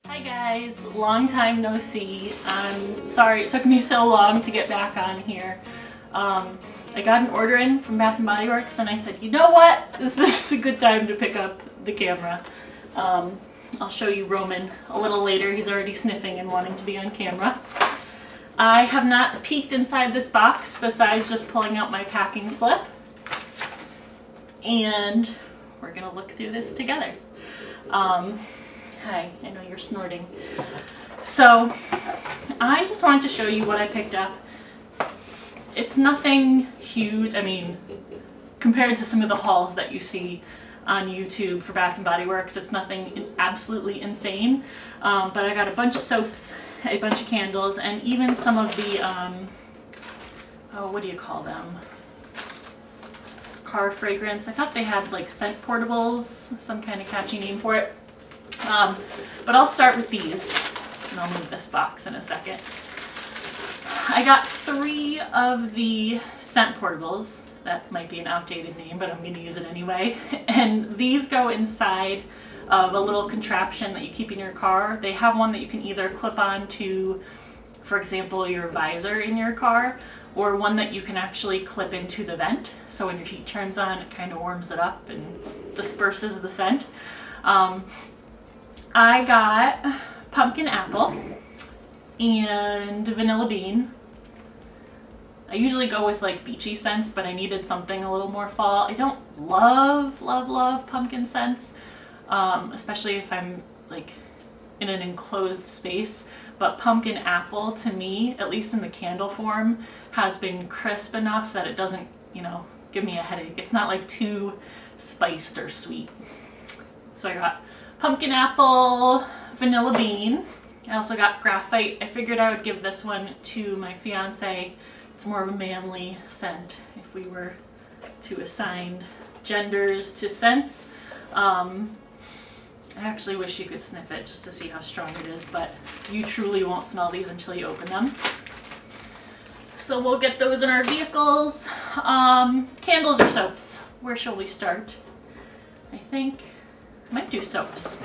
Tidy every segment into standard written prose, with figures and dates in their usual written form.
Hi guys, long time no see. I'm sorry it took me so long to get back on here. I got an order in from Bath & Body Works and I said, you know what? This is a good time to pick up the camera. I'll show you Roman a little later. He's already sniffing and wanting to be on camera. I have not peeked inside this box besides just pulling out my packing slip. And we're gonna look through this together. Hi, I know you're snorting. So, I just wanted to show you what I picked up. It's nothing huge, I mean, compared to some of the hauls that you see on YouTube for Bath & Body Works, it's nothing absolutely insane. But I got a bunch of soaps, a bunch of candles, and even some of the, oh, what do you call them? Car fragrance. I thought they had like scent portables, some kind of catchy name for it. But I'll start with these, and I'll move this box in a second. I got 3 of the scent portables. That might be an outdated name, but I'm going to use it anyway. And these go inside of a little contraption that you keep in your car. They have one that you can either clip on to, for example, your visor in your car, or one that you can actually clip into the vent. So when your heat turns on, it kind of warms it up and disperses the scent. I got pumpkin apple and vanilla bean. I usually go with like beachy scents, but I needed something a little more fall. I don't love pumpkin scents, especially if I'm like in an enclosed space. But pumpkin apple, to me, at least in the candle form, has been crisp enough that it doesn't, you know, give me a headache. It's not like too spiced or sweet. So I got pumpkin apple, vanilla bean. I also got graphite. I figured I would give this one to my fiance. It's more of a manly scent if we were to assign genders to scents. I actually wish you could sniff it just to see how strong it is, but you truly won't smell these until you open them. So we'll get those in our vehicles. Candles or soaps? Where shall we start? I think I might do soaps.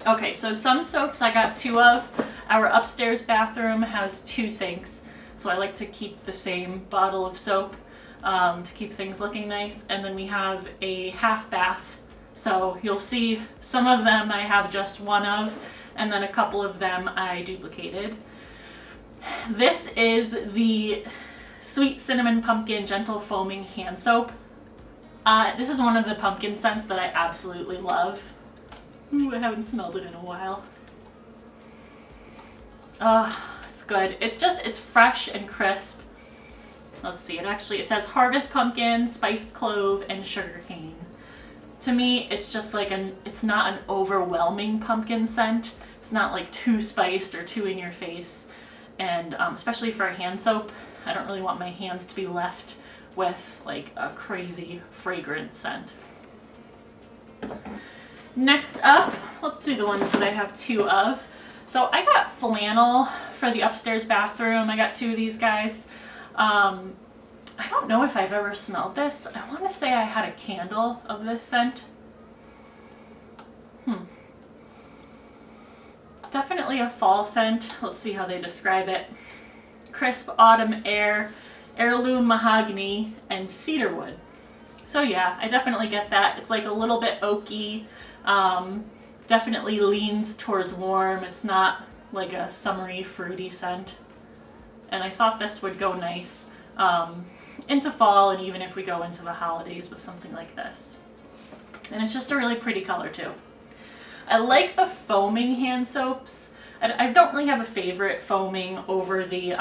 Okay, so some soaps I got 2 of. Our upstairs bathroom has 2 sinks, so I like to keep the same bottle of soap to keep things looking nice. And then we have a half bath. So you'll see some of them I have just 1 of, and then a couple of them I duplicated. This is the Sweet Cinnamon Pumpkin Gentle Foaming Hand Soap. This is one of the pumpkin scents that I absolutely love. Ooh, I haven't smelled it in a while. It's good. It's fresh and crisp. Let's see, it says harvest pumpkin, spiced clove, and sugar cane. To me, it's just like it's not an overwhelming pumpkin scent. It's not like too spiced or too in your face. And especially for a hand soap, I don't really want my hands to be left with like a crazy fragrant scent. Next up, let's do the ones that I have 2 of. So I got flannel for the upstairs bathroom. I got 2 of these guys. I don't know if I've ever smelled this. I want to say I had a candle of this scent. Definitely a fall scent. Let's see how they describe it. Crisp autumn air, heirloom mahogany, and cedarwood. So yeah, I definitely get that. It's like a little bit oaky. Definitely leans towards warm. It's not like a summery fruity scent. And I thought this would go nice into fall, and even if we go into the holidays with something like this. And it's just a really pretty color too. I like the foaming hand soaps. I don't really have a favorite foaming over the,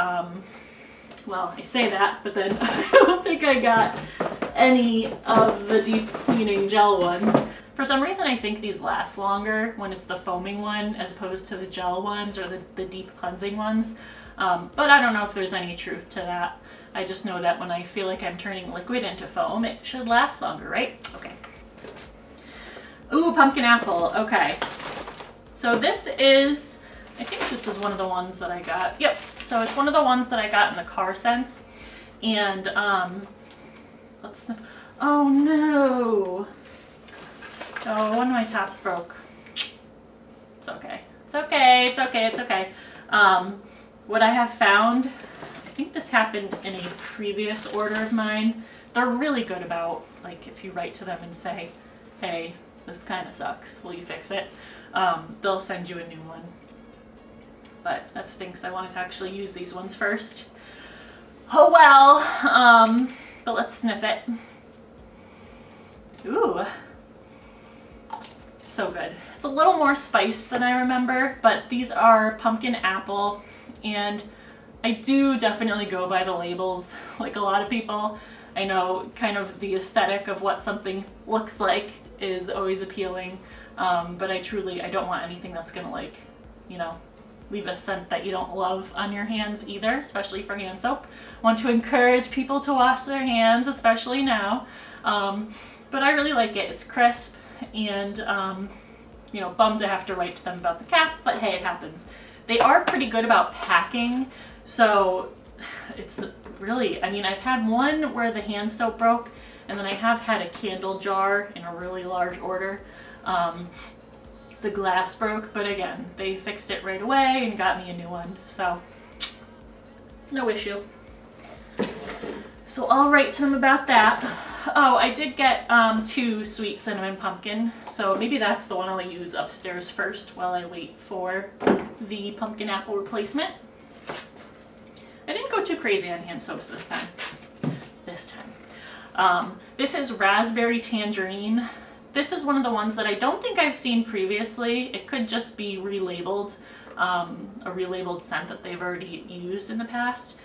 well, I say that, but then I don't think I got any of the deep cleaning gel ones. For some reason, I think these last longer when it's the foaming one as opposed to the gel ones or the deep cleansing ones. But I don't know if there's any truth to that. I just know that when I feel like I'm turning liquid into foam, it should last longer, right? Okay. Ooh, pumpkin apple. Okay. So this is, I think this is one of the ones that I got. Yep. So it's one of the ones that I got in the car scents. And, let's, oh no. Oh, one of my tops broke. It's okay. It's okay, it's okay, it's okay. What I have found, I think this happened in a previous order of mine. They're really good about, like, if you write to them and say, hey, this kind of sucks, will you fix it? They'll send you a new one. But that stinks. I wanted to actually use these ones first. Oh well, but let's sniff it. Ooh, so good. It's a little more spiced than I remember, but these are pumpkin apple, and I do definitely go by the labels like a lot of people. I know kind of the aesthetic of what something looks like is always appealing, but I don't want anything that's gonna, like, you know, leave a scent that you don't love on your hands either, especially for hand soap. I want to encourage people to wash their hands, especially now. But I really like it. It's crisp, and you know, bummed to have to write to them about the cap, but hey, it happens. They are pretty good about packing, so it's really, I mean, I've had one where the hand soap broke, and then I have had a candle jar in a really large order. The glass broke, but again, they fixed it right away and got me a new one, so no issue. So I'll write to them about that. Oh, I did get 2 sweet cinnamon pumpkin, so maybe that's the one I'll use upstairs first while I wait for the pumpkin apple replacement. I didn't go too crazy on hand soaps this time. This is raspberry tangerine. This is one of the ones that I don't think I've seen previously. It could just be relabeled, a relabeled scent that they've already used in the past.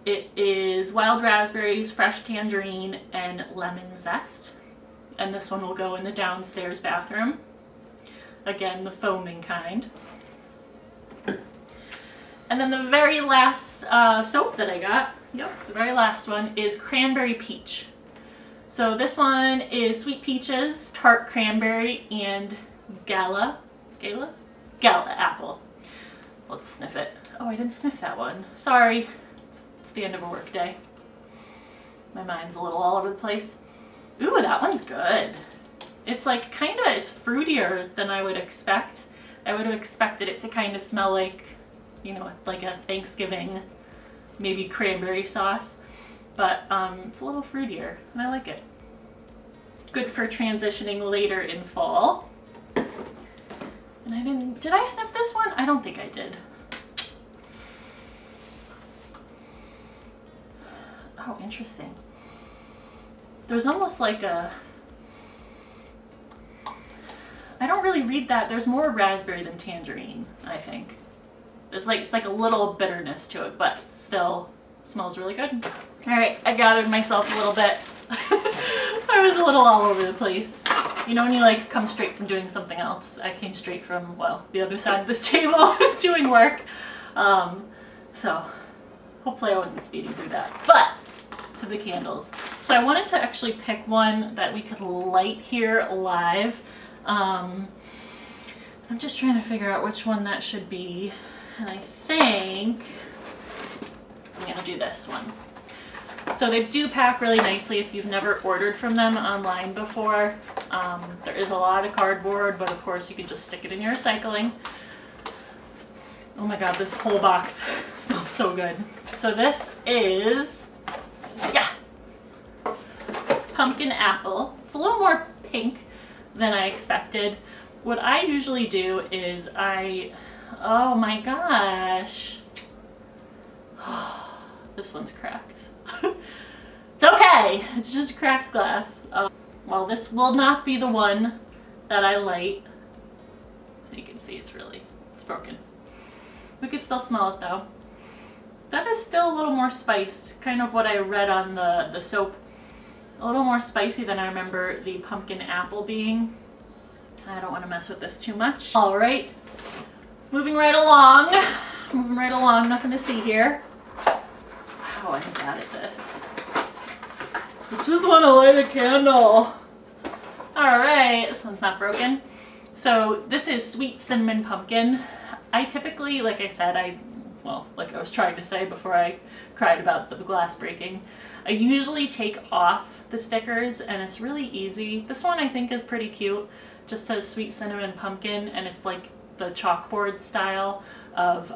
It is wild raspberries, fresh tangerine, and lemon zest. And this one will go in the downstairs bathroom. Again, the foaming kind. And then the very last soap that I got, the very last one, is cranberry peach. So this one is sweet peaches, tart cranberry, and gala apple. Let's sniff it. Oh, I didn't sniff that one. Sorry. It's the end of a work day. My mind's a little all over the place. Ooh, that one's good. It's like it's fruitier than I would expect. I would have expected it to kind of smell like, you know, like a Thanksgiving, maybe cranberry sauce. But it's a little fruitier, and I like it. Good for transitioning later in fall. And did I sniff this one? I don't think I did. Oh, interesting. There's almost like a, I don't really read that. There's more raspberry than tangerine, I think. It's like a little bitterness to it, but still smells really good. All right, I gathered myself a little bit. I was a little all over the place. You know when you like come straight from doing something else? I came straight from, well, the other side of this table. I was doing work. So hopefully I wasn't speeding through that. But to the candles. So I wanted to actually pick one that we could light here live. I'm just trying to figure out which one that should be. And I think I'm gonna do this one. So they do pack really nicely if you've never ordered from them online before. There is a lot of cardboard, but of course you can just stick it in your recycling. Oh my god, this whole box smells so good. So this is, pumpkin apple. It's a little more pink than I expected. What I usually do is oh my gosh. This one's cracked. It's okay, it's just cracked glass. Well, this will not be the one that I light. So you can see it's broken. We could still smell it though. That is still a little more spiced, kind of what I read on the soap. A little more spicy than I remember the pumpkin apple being. I don't want to mess with this too much. All right, moving right along, nothing to see here. Wow, I'm bad at this. I just want to light a candle. All right, this one's not broken. So this is sweet cinnamon pumpkin. I typically, like I said, like I was trying to say before I cried about the glass breaking, I usually take off the stickers and it's really easy. This one I think is pretty cute. Just says sweet cinnamon pumpkin, and it's like the chalkboard style of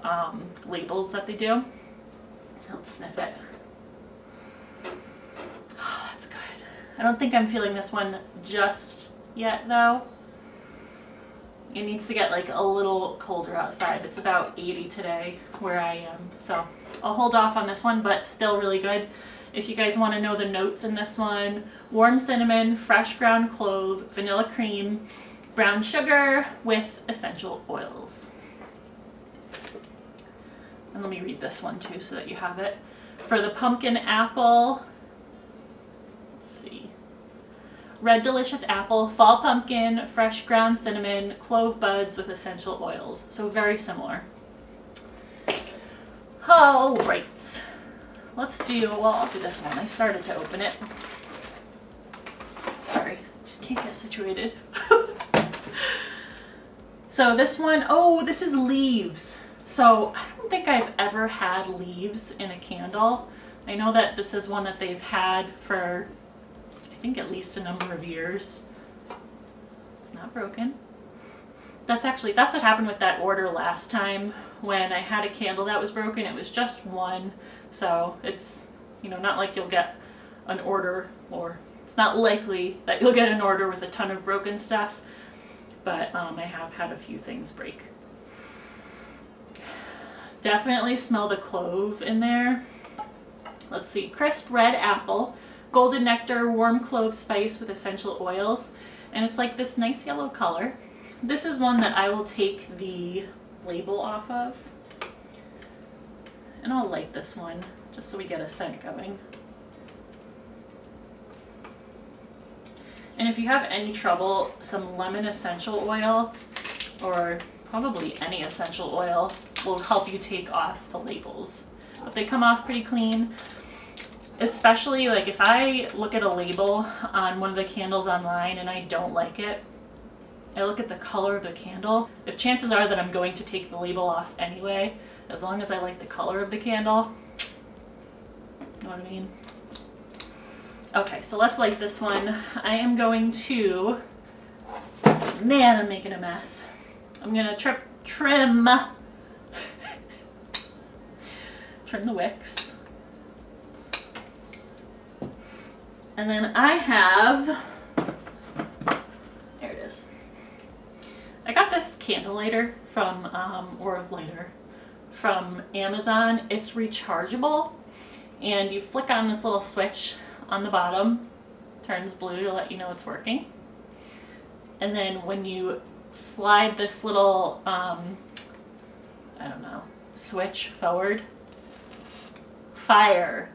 labels that they do. Let's sniff it. Oh, that's good. I don't think I'm feeling this one just yet though. It needs to get like a little colder outside. It's about 80 today where I am. So I'll hold off on this one, but still really good. If you guys want to know the notes in this one, warm cinnamon, fresh ground clove, vanilla cream, brown sugar with essential oils. And let me read this one too so that you have it. For the pumpkin apple, let's see. Red delicious apple, fall pumpkin, fresh ground cinnamon, clove buds with essential oils. So very similar. All right. Let's do, well, I'll do this one. I started to open it. Sorry, just can't get situated. So this one, oh, this is leaves. So I don't think I've ever had leaves in a candle. I know that this is one that they've had for, I think, at least a number of years. It's not broken. That's what happened with that order last time when I had a candle that was broken. It was just one. So it's, you know, not like you'll get an order, or it's not likely that you'll get an order with a ton of broken stuff, but I have had a few things break. Definitely smell the clove in there. Let's see, crisp red apple, golden nectar, warm clove spice with essential oils, and it's like this nice yellow color. This is one that I will take the label off of. And I'll light this one just so we get a scent going. And if you have any trouble, some lemon essential oil, or probably any essential oil, will help you take off the labels. But they come off pretty clean. Especially like if I look at a label on one of the candles online and I don't like it, I look at the color of the candle. If chances are that I'm going to take the label off anyway, as long as I like the color of the candle. You know what I mean? Okay, so let's light this one. I am going to, man, I'm making a mess. I'm gonna trim the wicks. And then I have, there it is. I got this candle lighter from, from Amazon. It's rechargeable, and you flick on this little switch on the bottom, turns blue to let you know it's working. And then when you slide this little, I don't know, switch forward, fire.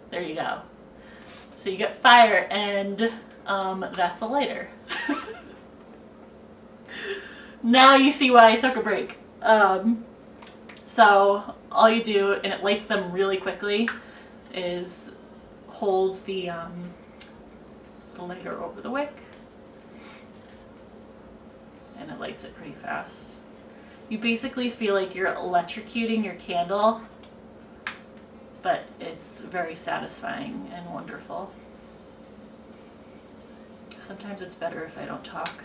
There you go. So you get fire, and that's a lighter. Now you see why I took a break. So all you do, and it lights them really quickly, is hold the lighter over the wick, and it lights it pretty fast. You basically feel like you're electrocuting your candle, but it's very satisfying and wonderful. Sometimes it's better if I don't talk.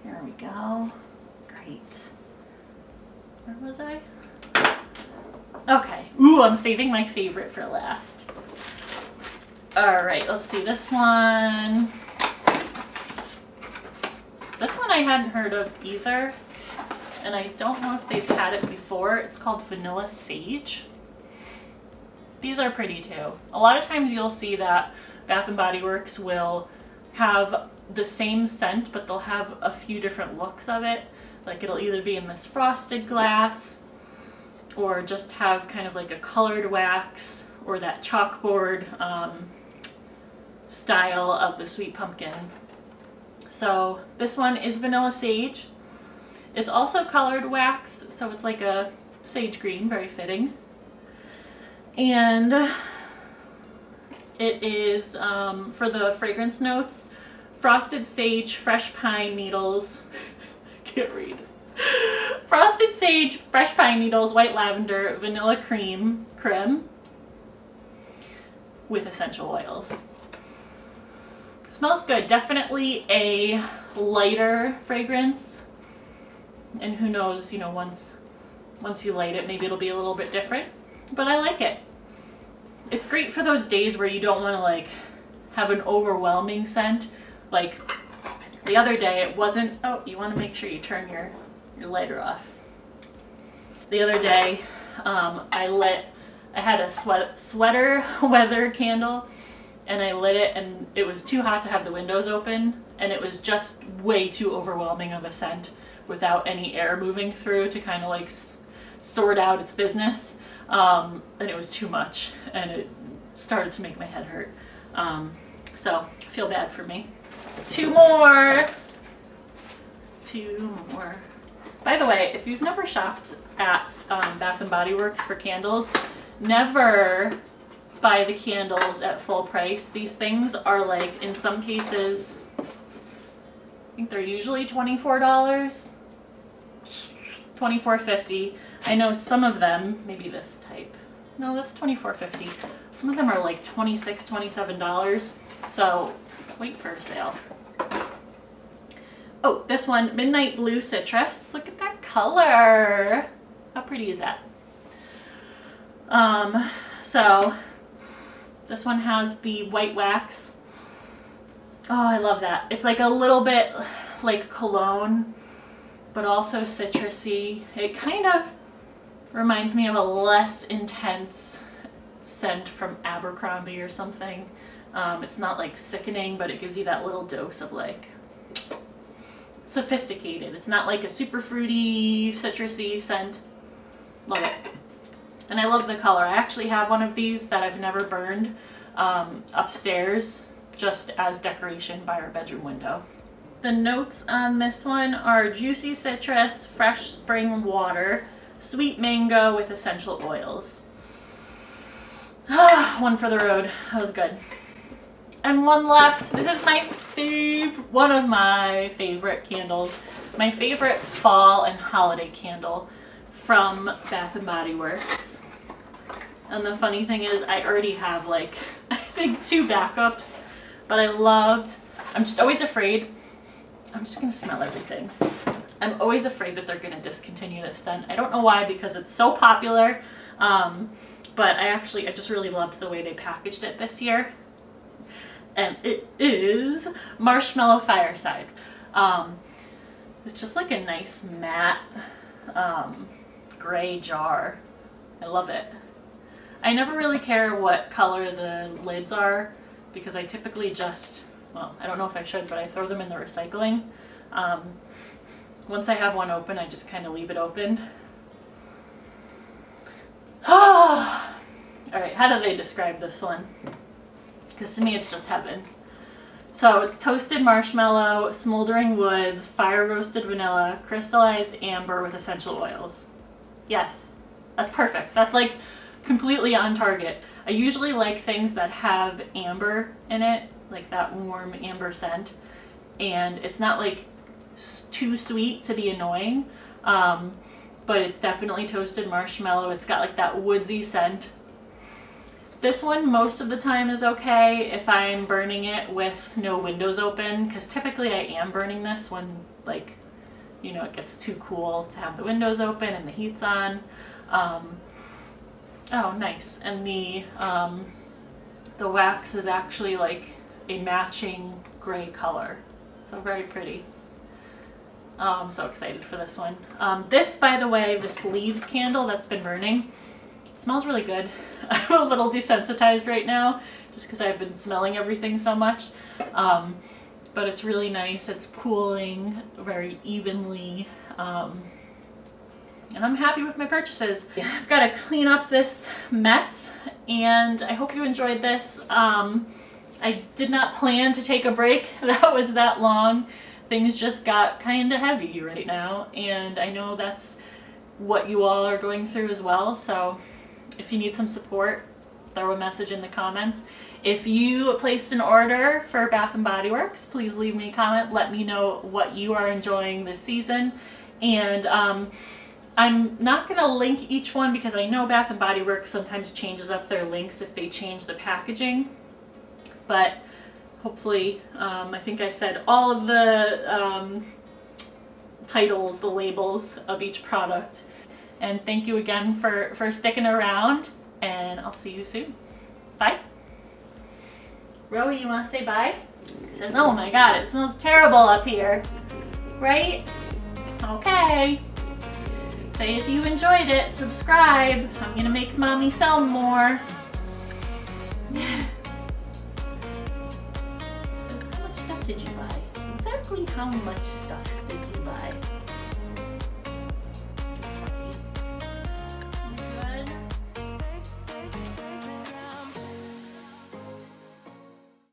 Here we go. Great. Where was I? Okay. Ooh, I'm saving my favorite for last. All right, let's see this one. This one I hadn't heard of either, and I don't know if they've had it before. It's called Vanilla Sage. These are pretty too. A lot of times you'll see that Bath & Body Works will have the same scent, but they'll have a few different looks of it. Like it'll either be in this frosted glass, or just have kind of like a colored wax, or that chalkboard style of the sweet pumpkin. So this one is Vanilla Sage. It's also colored wax, so it's like a sage green, very fitting. And it is, for the fragrance notes, frosted sage, fresh pine needles, can't read. Frosted sage, fresh pine needles, white lavender, vanilla creme with essential oils. Smells good. Definitely a lighter fragrance. And who knows, you know, once you light it, maybe it'll be a little bit different. But I like it. It's great for those days where you don't want to like have an overwhelming scent. Like the other day it wasn't, oh, you want to make sure you turn your lighter off. The other day I had a sweater weather candle, and I lit it, and it was too hot to have the windows open, and it was just way too overwhelming of a scent without any air moving through to kind of like sort out its business. And it was too much, and it started to make my head hurt. So feel bad for me. Two more. By the way, if you've never shopped at Bath & Body Works for candles, never buy the candles at full price. These things are like, in some cases, I think they're usually $24, $24.50. I know some of them, maybe this type, no, that's $24.50. Some of them are like $26, $27. So wait for a sale. Oh, this one, Midnight Blue Citrus. Look at that color. How pretty is that? So this one has the white wax. Oh, I love that. It's like a little bit like cologne, but also citrusy. It kind of reminds me of a less intense scent from Abercrombie or something. It's not like sickening, but it gives you that little dose of like sophisticated. It's not like a super fruity, citrusy scent. Love it. And I love the color. I actually have one of these that I've never burned upstairs just as decoration by our bedroom window. The notes on this one are juicy citrus, fresh spring water, sweet mango with essential oils. One for the road. That was good. And one left. This is one of my favorite candles. My favorite fall and holiday candle from Bath & Body Works. And the funny thing is I already have like, I think 2 backups, but I'm just always afraid. I'm just gonna smell everything. I'm always afraid that they're gonna discontinue this scent. I don't know why, because it's so popular. But I just really loved the way they packaged it this year. And it is Marshmallow Fireside. It's just like a nice matte gray jar. I love it. I never really care what color the lids are, because I typically just, well, I don't know if I should, but I throw them in the recycling. Once I have one open, I just kind of leave it open. Alright, how do they describe this one? Because to me it's just heaven. So it's toasted marshmallow, smoldering woods, fire roasted vanilla, crystallized amber with essential oils. Yes, that's perfect. That's like completely on target. I usually like things that have amber in it, like that warm amber scent, and it's not like too sweet to be annoying, but it's definitely toasted marshmallow. It's got like that woodsy scent. This one most of the time is okay if I'm burning it with no windows open, because typically I am burning this when, like, you know, it gets too cool to have the windows open and the heat's on. Oh, nice. And the wax is actually like a matching gray color. So very pretty. I'm so excited for this one. This, by the way, this leaves candle that's been burning, it smells really good. I'm a little desensitized right now just because I've been smelling everything so much. But it's really nice. It's cooling very evenly. And I'm happy with my purchases. I've got to clean up this mess, and I hope you enjoyed this. I did not plan to take a break that was that long. Things just got kind of heavy right now, and I know that's what you all are going through as well. So if you need some support, throw a message in the comments. If you placed an order for Bath & Body Works, please leave me a comment. Let me know what you are enjoying this season. And I'm not going to link each one because I know Bath & Body Works sometimes changes up their links if they change the packaging. But Hopefully, I think I said all of the titles, the labels of each product. And thank you again for sticking around, and I'll see you soon. Bye. Rowie, you want to say bye? He says, oh my god, it smells terrible up here. Right? Okay. Say if you enjoyed it, subscribe. I'm gonna make mommy film more. So how much stuff did you buy? Exactly how much stuff?